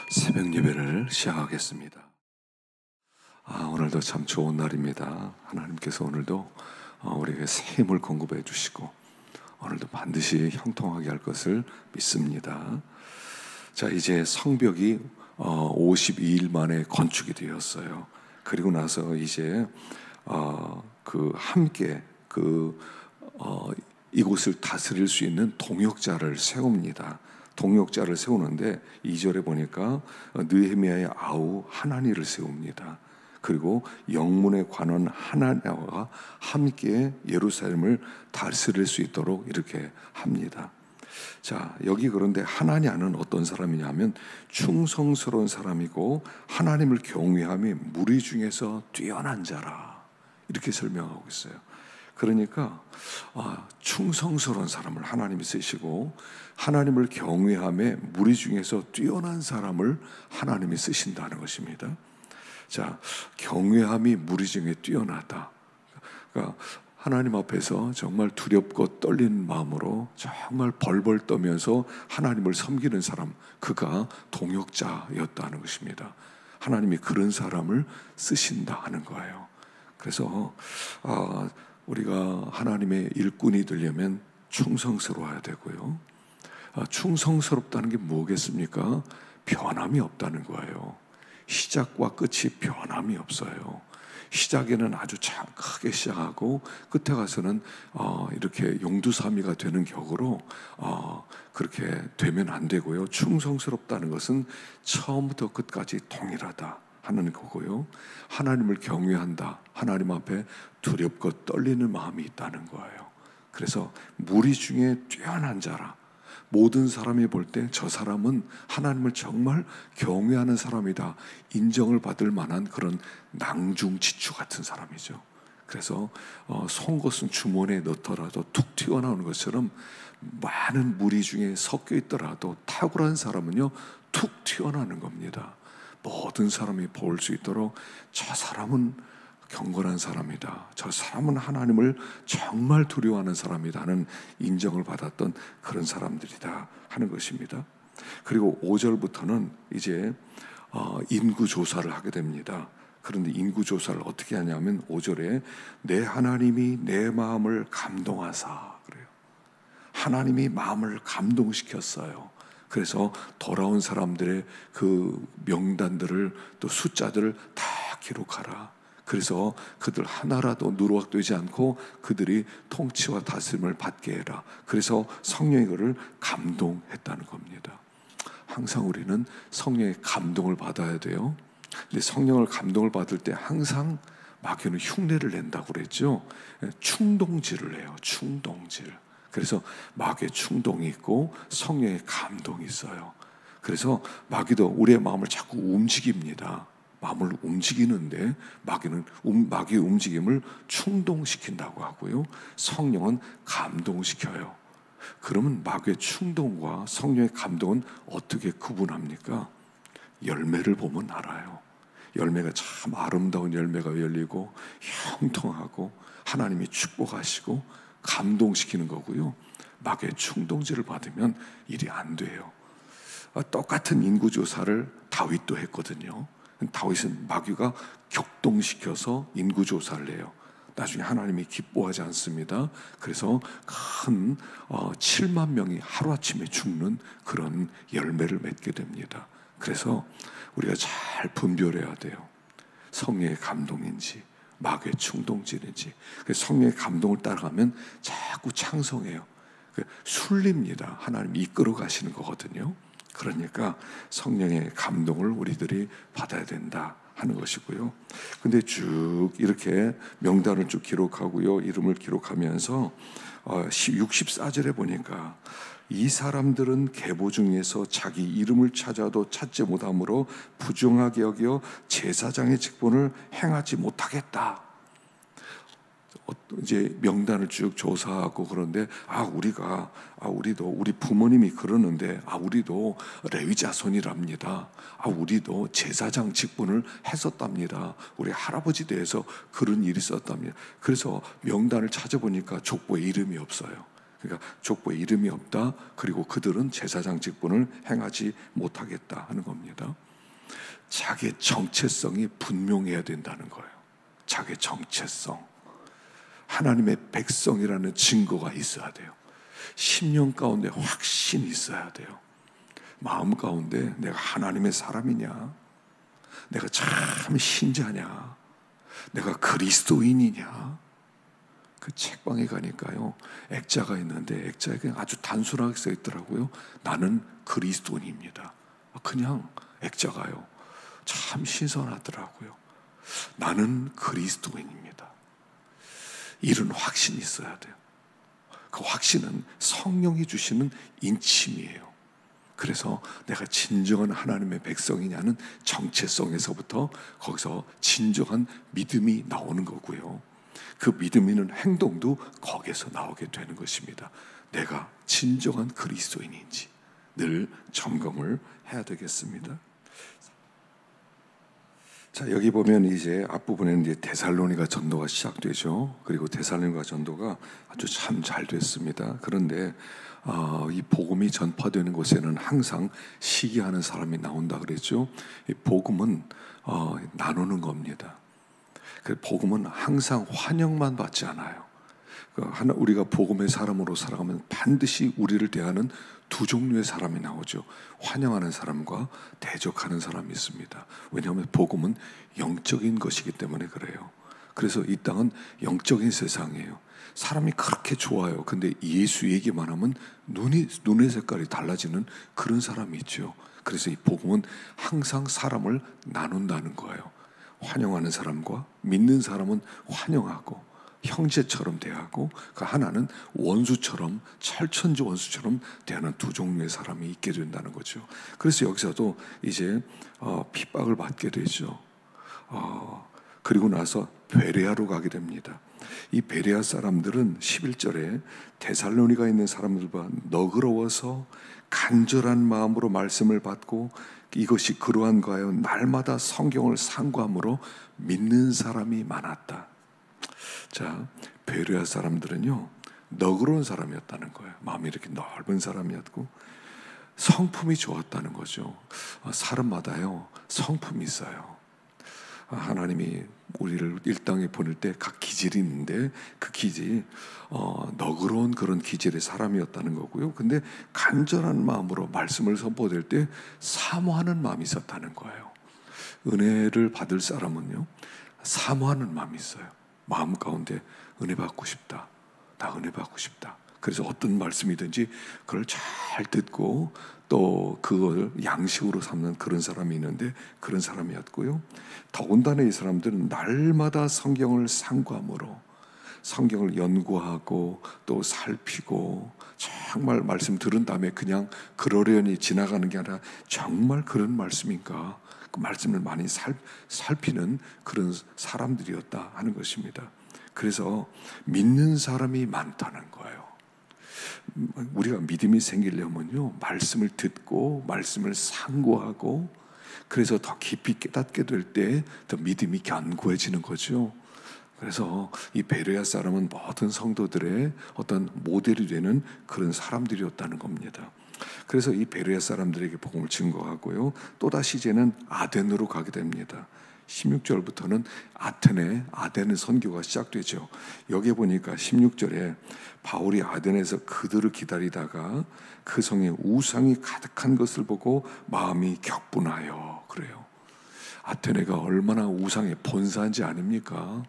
새벽 예배를 시작하겠습니다. 오늘도 참 좋은 날입니다. 하나님께서 오늘도 우리에게 새 힘을 공급해 주시고 오늘도 반드시 형통하게 할 것을 믿습니다. 자, 이제 성벽이 52일 만에 건축이 되었어요. 그리고 나서 이제 함께 이곳을 다스릴 수 있는 동역자를 세웁니다. 동역자를 세우는데 2절에 보니까 느헤미야의 아우 하나니를 세웁니다. 그리고 영문의 관원 하나냐와 함께 예루살렘을 다스릴 수 있도록 이렇게 합니다. 자, 여기 그런데 하나냐는 어떤 사람이냐면 충성스러운 사람이고 하나님을 경외함이 무리 중에서 뛰어난 자라, 이렇게 설명하고 있어요. 그러니까 충성스러운 사람을 하나님이 쓰시고 하나님을 경외함에 무리 중에서 뛰어난 사람을 하나님이 쓰신다는 것입니다. 자, 경외함이 무리 중에 뛰어나다. 그러니까 하나님 앞에서 정말 두렵고 떨리는 마음으로 정말 벌벌 떠면서 하나님을 섬기는 사람, 그가 동역자였다는 것입니다. 하나님이 그런 사람을 쓰신다 하는 거예요. 그래서 우리가 하나님의 일꾼이 되려면 충성스러워야 되고요. 충성스럽다는 게 뭐겠습니까? 변함이 없다는 거예요. 시작과 끝이 변함이 없어요. 시작에는 아주 크게 시작하고 끝에 가서는 이렇게 용두사미가 되는 격으로 그렇게 되면 안 되고요. 충성스럽다는 것은 처음부터 끝까지 동일하다 하는 거고요. 하나님을 경외한다. 하나님 앞에 두렵고 떨리는 마음이 있다는 거예요. 그래서 무리 중에 뛰어난 자라. 모든 사람이 볼 때 저 사람은 하나님을 정말 경외하는 사람이다 인정을 받을 만한 그런 낭중지추 같은 사람이죠. 그래서 송곳은 주머니에 넣더라도 툭 튀어나오는 것처럼 많은 무리 중에 섞여 있더라도 탁월한 사람은요 툭 튀어나오는 겁니다. 모든 사람이 볼 수 있도록 저 사람은 경건한 사람이다, 저 사람은 하나님을 정말 두려워하는 사람이다 하는 인정을 받았던 그런 사람들이다 하는 것입니다. 그리고 5절부터는 이제 인구조사를 하게 됩니다. 그런데 인구조사를 어떻게 하냐면 5절에 내 하나님이 내 마음을 감동하사 그래요. 하나님이 마음을 감동시켰어요. 그래서 돌아온 사람들의 그 명단들을 또 숫자들을 다 기록하라. 그래서 그들 하나라도 누락되지 않고 그들이 통치와 다스림을 받게 해라. 그래서 성령이 그를 감동했다는 겁니다. 항상 우리는 성령의 감동을 받아야 돼요. 근데 성령을 감동을 받을 때 항상 마귀는 흉내를 낸다고 그랬죠. 충동질을 해요. 충동질. 그래서 마귀의 충동이 있고 성령의 감동이 있어요. 그래서 마귀도 우리의 마음을 자꾸 움직입니다. 마음을 움직이는데 마귀의 움직임을 충동시킨다고 하고요. 성령은 감동시켜요. 그러면 마귀의 충동과 성령의 감동은 어떻게 구분합니까? 열매를 보면 알아요. 열매가 참 아름다운 열매가 열리고 형통하고 하나님이 축복하시고 감동시키는 거고요. 마귀의 충동질을 받으면 일이 안 돼요. 똑같은 인구조사를 다윗도 했거든요. 다윗은 마귀가 격동시켜서 인구조사를 해요. 나중에 하나님이 기뻐하지 않습니다. 그래서 큰 7만 명이 하루아침에 죽는 그런 열매를 맺게 됩니다. 그래서 우리가 잘 분별해야 돼요. 성령의 감동인지 마귀의 충동질인지. 성령의 감동을 따라가면 자꾸 창성해요. 순리입니다. 하나님이 이끌어 가시는 거거든요. 그러니까 성령의 감동을 우리들이 받아야 된다 하는 것이고요. 근데 쭉 이렇게 명단을 쭉 기록하고요, 이름을 기록하면서 64절에 보니까 이 사람들은 계보 중에서 자기 이름을 찾아도 찾지 못하므로 부정하게 여겨 제사장의 직분을 행하지 못하겠다. 이제 명단을 쭉 조사하고 그런데 우리도 우리 부모님이 그러는데 우리도 레위 자손이랍니다. 우리도 제사장 직분을 했었답니다. 우리 할아버지 대해서 그런 일이 있었답니다. 그래서 명단을 찾아보니까 족보에 이름이 없어요. 그러니까 족보에 이름이 없다. 그리고 그들은 제사장 직분을 행하지 못하겠다 하는 겁니다. 자기의 정체성이 분명해야 된다는 거예요. 자기의 정체성. 하나님의 백성이라는 증거가 있어야 돼요. 심령 가운데 확신이 있어야 돼요. 마음 가운데 내가 하나님의 사람이냐, 내가 참 신자냐, 내가 그리스도인이냐. 그 책방에 가니까요, 액자가 있는데 액자에 그냥 아주 단순하게 써 있더라고요. 나는 그리스도인입니다. 그냥 액자가요, 참 신선하더라고요. 나는 그리스도인입니다. 이런 확신이 있어야 돼요. 그 확신은 성령이 주시는 인침이에요. 그래서 내가 진정한 하나님의 백성이냐는 정체성에서부터 거기서 진정한 믿음이 나오는 거고요. 그 믿음 있는 행동도 거기에서 나오게 되는 것입니다. 내가 진정한 그리스도인인지 늘 점검을 해야 되겠습니다. 자, 여기 보면 이제 앞부분에는 이제 데살로니가 전도가 시작되죠. 그리고 데살로니가 전도가 아주 참 잘 됐습니다. 그런데 이 복음이 전파되는 곳에는 항상 시기하는 사람이 나온다 그랬죠. 이 복음은 나누는 겁니다. 그 복음은 항상 환영만 받지 않아요. 우리가 복음의 사람으로 살아가면 반드시 우리를 대하는 두 종류의 사람이 나오죠. 환영하는 사람과 대적하는 사람이 있습니다. 왜냐하면 복음은 영적인 것이기 때문에 그래요. 그래서 이 땅은 영적인 세상이에요. 사람이 그렇게 좋아요. 근데 예수 얘기만 하면 눈의 색깔이 달라지는 그런 사람이 있죠. 그래서 이 복음은 항상 사람을 나눈다는 거예요. 환영하는 사람과 믿는 사람은 환영하고 형제처럼 대하고, 그 하나는 원수처럼, 철천지 원수처럼 대하는 두 종류의 사람이 있게 된다는 거죠. 그래서 여기서도 이제 핍박을 받게 되죠. 그리고 나서 베레아로 가게 됩니다. 이 베레아 사람들은 11절에 데살로니가 있는 사람들과 너그러워서 간절한 마음으로 말씀을 받고 이것이 그러한가 하여 날마다 성경을 상고함으로 믿는 사람이 많았다. 자, 베레아 사람들은요, 너그러운 사람이었다는 거예요. 마음이 이렇게 넓은 사람이었고 성품이 좋았다는 거죠. 사람마다요 성품이 있어요. 하나님이 우리를 이 땅에 보낼 때 각 기질이 있는데 그 기질이 너그러운 그런 기질의 사람이었다는 거고요. 근데 간절한 마음으로 말씀을 선포될 때 사모하는 마음이 있었다는 거예요. 은혜를 받을 사람은요, 사모하는 마음이 있어요. 마음 가운데 은혜 받고 싶다. 나 은혜 받고 싶다. 그래서 어떤 말씀이든지 그걸 잘 듣고 또 그걸 양식으로 삼는 그런 사람이 있는데 그런 사람이었고요. 더군다나 이 사람들은 날마다 성경을 상고함으로 성경을 연구하고 또 살피고, 정말 말씀 들은 다음에 그냥 그러려니 지나가는 게 아니라 정말 그런 말씀인가, 그 말씀을 많이 살피는 그런 사람들이었다 하는 것입니다. 그래서 믿는 사람이 많다는 거예요. 우리가 믿음이 생기려면요, 말씀을 듣고 말씀을 상고하고, 그래서 더 깊이 깨닫게 될 때 더 믿음이 견고해지는 거죠. 그래서 이 베레아 사람은 모든 성도들의 어떤 모델이 되는 그런 사람들이었다는 겁니다. 그래서 이 베레아 사람들에게 복음을 증거하고요, 또다시 이제는 아덴으로 가게 됩니다. 16절부터는 아덴의 선교가 시작되죠. 여기 보니까 16절에 바울이 아덴에서 그들을 기다리다가 그 성에 우상이 가득한 것을 보고 마음이 격분하여, 그래요. 아테네가 얼마나 우상의 본사인지 아닙니까?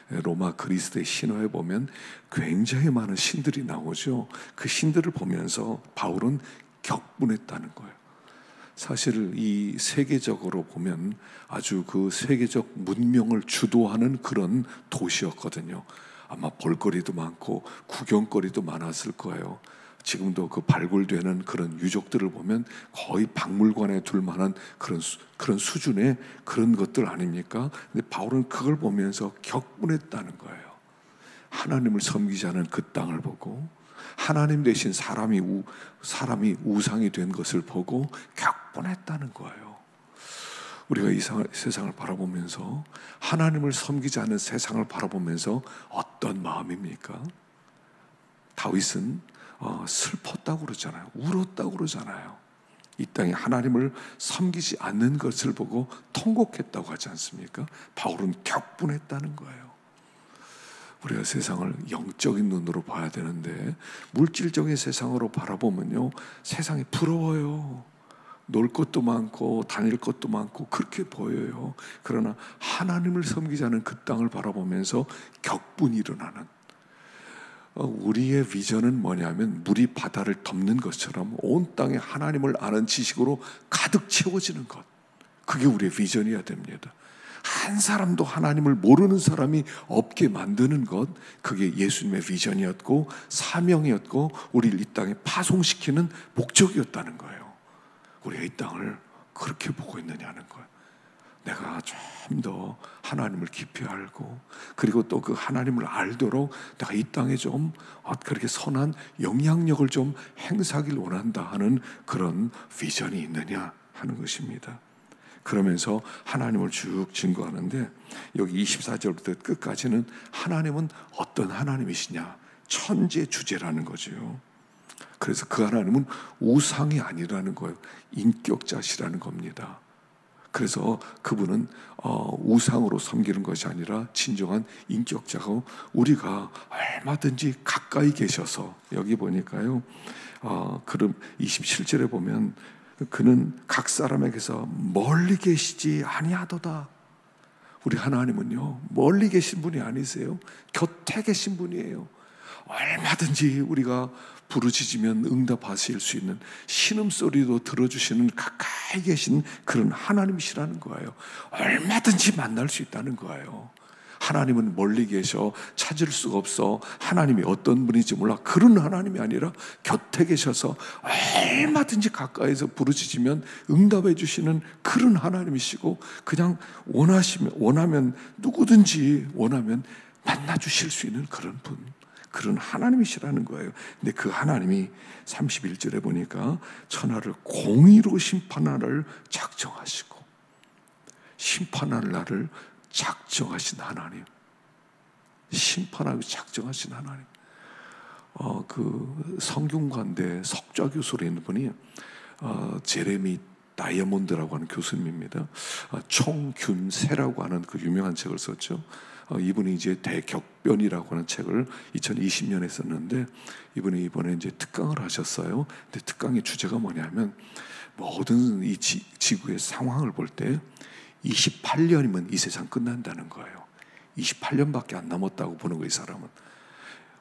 로마 그리스도의 신화에 보면 굉장히 많은 신들이 나오죠. 그 신들을 보면서 바울은 격분했다는 거예요. 사실 이 세계적으로 보면 아주 그 세계적 문명을 주도하는 그런 도시였거든요. 아마 볼거리도 많고 구경거리도 많았을 거예요. 지금도 그 발굴되는 그런 유적들을 보면 거의 박물관에 둘 만한 그런 수준의 그런 것들 아닙니까? 근데 바울은 그걸 보면서 격분했다는 거예요. 하나님을 섬기지 않은 그 땅을 보고 하나님 대신 사람이 우상이 된 것을 보고 격분했다는 거예요. 우리가 이 세상을 바라보면서, 하나님을 섬기지 않는 세상을 바라보면서 어떤 마음입니까? 다윗은 슬펐다고 그러잖아요. 울었다고 그러잖아요. 이 땅에 하나님을 섬기지 않는 것을 보고 통곡했다고 하지 않습니까? 바울은 격분했다는 거예요. 우리가 세상을 영적인 눈으로 봐야 되는데 물질적인 세상으로 바라보면요, 세상이 부러워요. 놀 것도 많고 다닐 것도 많고 그렇게 보여요. 그러나 하나님을 섬기자는 그 땅을 바라보면서 격분이 일어나는, 우리의 비전은 뭐냐면 물이 바다를 덮는 것처럼 온 땅에 하나님을 아는 지식으로 가득 채워지는 것, 그게 우리의 비전이어야 됩니다. 한 사람도 하나님을 모르는 사람이 없게 만드는 것, 그게 예수님의 비전이었고 사명이었고 우리를 이 땅에 파송시키는 목적이었다는 거예요. 우리가 이 땅을 그렇게 보고 있느냐는 거예요. 내가 좀 더 하나님을 깊이 알고, 그리고 또 그 하나님을 알도록 내가 이 땅에 좀 그렇게 선한 영향력을 좀 행사하길 원한다 하는 그런 비전이 있느냐 하는 것입니다. 그러면서 하나님을 쭉 증거하는데, 여기 24절부터 끝까지는 하나님은 어떤 하나님이시냐, 천재 주제라는 거죠. 그래서 그 하나님은 우상이 아니라는 거예요. 인격자시라는 겁니다. 그래서 그분은 우상으로 섬기는 것이 아니라 진정한 인격자고, 우리가 얼마든지 가까이 계셔서, 여기 보니까요, 그럼 27절에 보면 그는 각 사람에게서 멀리 계시지 아니하도다. 우리 하나님은요, 멀리 계신 분이 아니세요. 곁에 계신 분이에요. 얼마든지 우리가 부르짖으면 응답하실 수 있는, 신음소리도 들어주시는 가까이 계신 그런 하나님이시라는 거예요. 얼마든지 만날 수 있다는 거예요. 하나님은 멀리 계셔 찾을 수가 없어, 하나님이 어떤 분인지 몰라, 그런 하나님이 아니라 곁에 계셔서 얼마든지 가까이서 부르짖으면 응답해 주시는 그런 하나님이시고, 그냥 원하면 누구든지 원하면 만나 주실 수 있는 그런 분, 그런 하나님이시라는 거예요. 근데 그 하나님이 31절에 보니까 천하를 공의로 심판하를 작정하시고, 심판할 날을 작정하신 하나님, 심판하고 작정하신 하나님. 그 성균관대 석좌 교수로 있는 분이 제레미 다이아몬드라고 하는 교수님입니다. 총균세라고 하는 그 유명한 책을 썼죠. 이분이 이제 대격변이라고 하는 책을 2020년에 썼는데, 이분이 이번에 이제 특강을 하셨어요. 근데 특강의 주제가 뭐냐면, 모든 이 지구의 상황을 볼 때 28년이면 이 세상 끝난다는 거예요. 28년밖에 안 남았다고 보는 거예요, 이 사람은.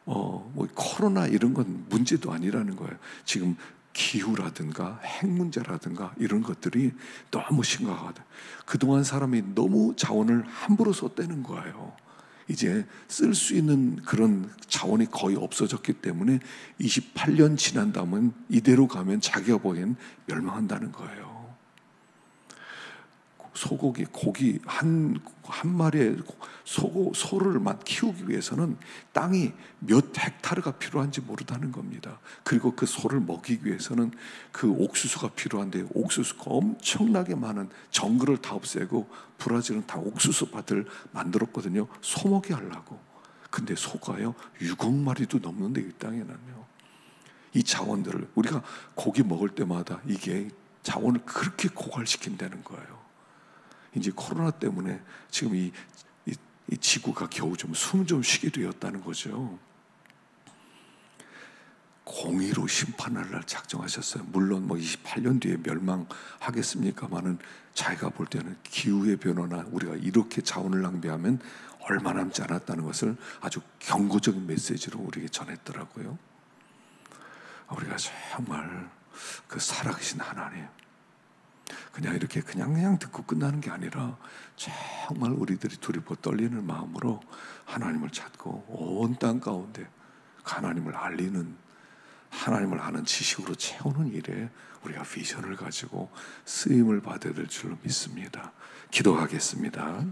뭐 코로나 이런 건 문제도 아니라는 거예요. 지금 기후라든가 핵 문제라든가 이런 것들이 너무 심각하다. 그동안 사람이 너무 자원을 함부로 썼다는 거예요. 이제 쓸 수 있는 그런 자원이 거의 없어졌기 때문에 28년 지난 다음은 이대로 가면 자기가 보기엔 멸망한다는 거예요. 소고기, 고기 한 마리의 소를 키우기 위해서는 땅이 몇 헥타르가 필요한지 모르다는 겁니다. 그리고 그 소를 먹이기 위해서는 그 옥수수가 필요한데, 옥수수가 엄청나게 많은 정글을 다 없애고 브라질은 다 옥수수 밭을 만들었거든요. 소먹이 하려고. 근데 소가요 6억 마리도 넘는데, 이 땅에는요. 이 자원들을 우리가 고기 먹을 때마다 이게 자원을 그렇게 고갈시킨다는 거예요. 이제 코로나 때문에 지금 이 지구가 겨우 좀 숨 좀 쉬게 되었다는 거죠. 공의로 심판할 날 작정하셨어요. 물론 뭐 28년 뒤에 멸망하겠습니까마는, 자기가 볼 때는 기후의 변화나 우리가 이렇게 자원을 낭비하면 얼마 남지 않았다는 것을 아주 경고적인 메시지로 우리에게 전했더라고요. 우리가 정말 그 살아계신 하나님, 그냥 이렇게 그냥 듣고 끝나는 게 아니라 정말 우리들이 두렵고 떨리는 마음으로 하나님을 찾고 온 땅 가운데 하나님을 알리는, 하나님을 아는 지식으로 채우는 일에 우리가 비전을 가지고 쓰임을 받아야 될 줄로 믿습니다. 기도하겠습니다.